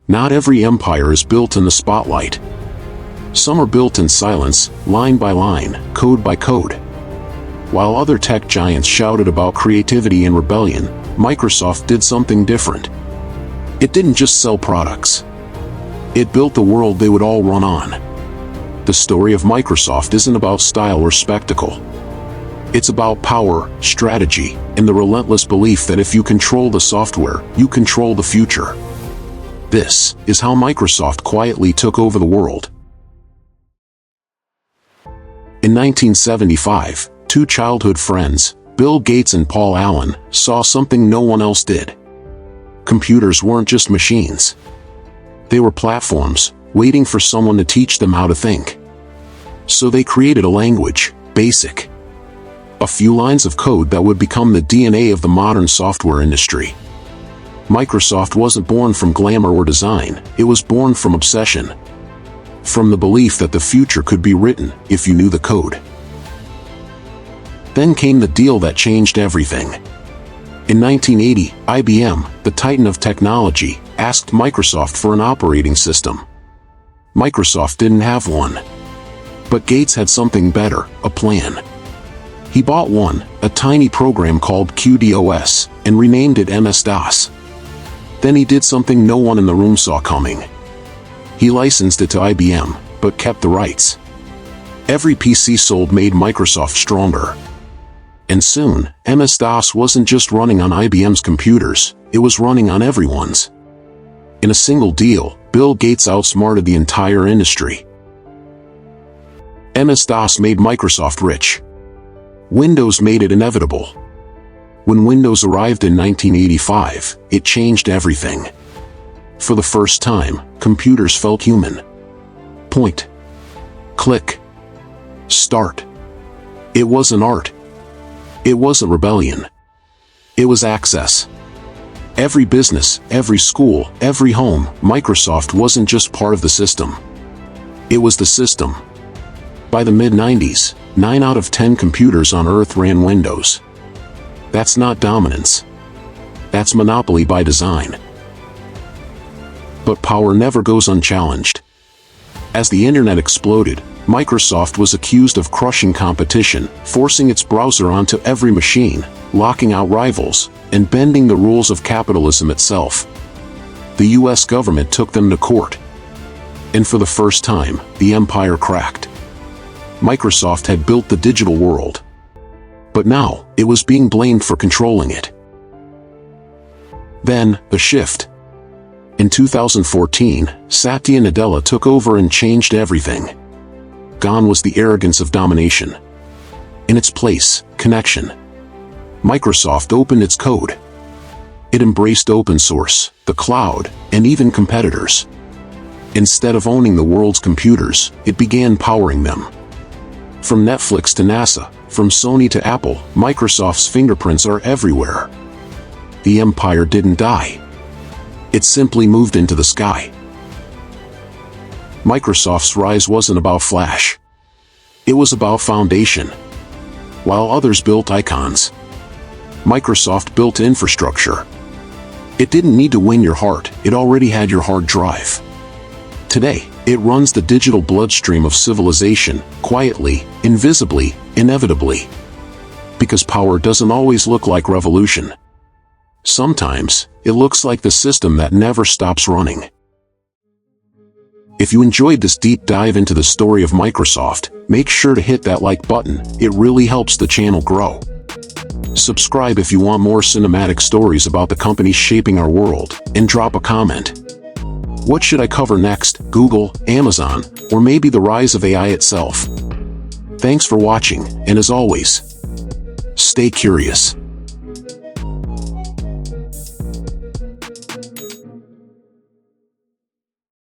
Not every empire is built in the spotlight. Some are built in silence, line by line, code by code. While other tech giants shouted about creativity and rebellion, Microsoft did something different. It didn't just sell products. It built the world they would all run on. The story of Microsoft isn't about style or spectacle. It's about power, strategy, and the relentless belief that if you control the software, you control the future. This is how Microsoft quietly took over the world. In 1975, two childhood friends, Bill Gates and Paul Allen, saw something no one else did. Computers weren't just machines. They were platforms, waiting for someone to teach them how to think. So they created a language, BASIC. A few lines of code that would become the DNA of the modern software industry. Microsoft wasn't born from glamour or design, it was born from obsession. From the belief that the future could be written if you knew the code. Then came the deal that changed everything. In 1980, IBM, the titan of technology, asked Microsoft for an operating system. Microsoft didn't have one. But Gates had something better, a plan. He bought one, a tiny program called QDOS, and renamed it MS-DOS. Then he did something no one in the room saw coming. He licensed it to IBM, but kept the rights. Every PC sold made Microsoft stronger. And soon, MS-DOS wasn't just running on IBM's computers, it was running on everyone's. In a single deal, Bill Gates outsmarted the entire industry. MS-DOS made Microsoft rich. Windows made it inevitable. When Windows arrived in 1985, it changed everything. For the first time, computers felt human. Point. Click. Start. It wasn't art. It wasn't rebellion. It was access. Every business, every school, every home, Microsoft wasn't just part of the system. It was the system. By the mid-90s, 9 out of 10 computers on Earth ran Windows. That's not dominance. That's monopoly by design. But power never goes unchallenged. As the internet exploded, Microsoft was accused of crushing competition, forcing its browser onto every machine, locking out rivals, and bending the rules of capitalism itself. The US government took them to court. And for the first time, the empire cracked. Microsoft had built the digital world. But now, it was being blamed for controlling it. Then, the shift. In 2014, Satya Nadella took over and changed everything. Gone was the arrogance of domination. In its place, connection. Microsoft opened its code. It embraced open source, the cloud, and even competitors. Instead of owning the world's computers, it began powering them. From Netflix to NASA, from Sony to Apple, Microsoft's fingerprints are everywhere. The empire didn't die. It simply moved into the sky. Microsoft's rise wasn't about flash. It was about foundation. While others built icons, Microsoft built infrastructure. It didn't need to win your heart, it already had your hard drive. Today, it runs the digital bloodstream of civilization, quietly, invisibly, inevitably. Because power doesn't always look like revolution. Sometimes, it looks like the system that never stops running. If you enjoyed this deep dive into the story of Microsoft, make sure to hit that like button, it really helps the channel grow. Subscribe if you want more cinematic stories about the companies shaping our world, and drop a comment. What should I cover next? Google, Amazon, or maybe the rise of AI itself? Thanks for watching, and as always, stay curious.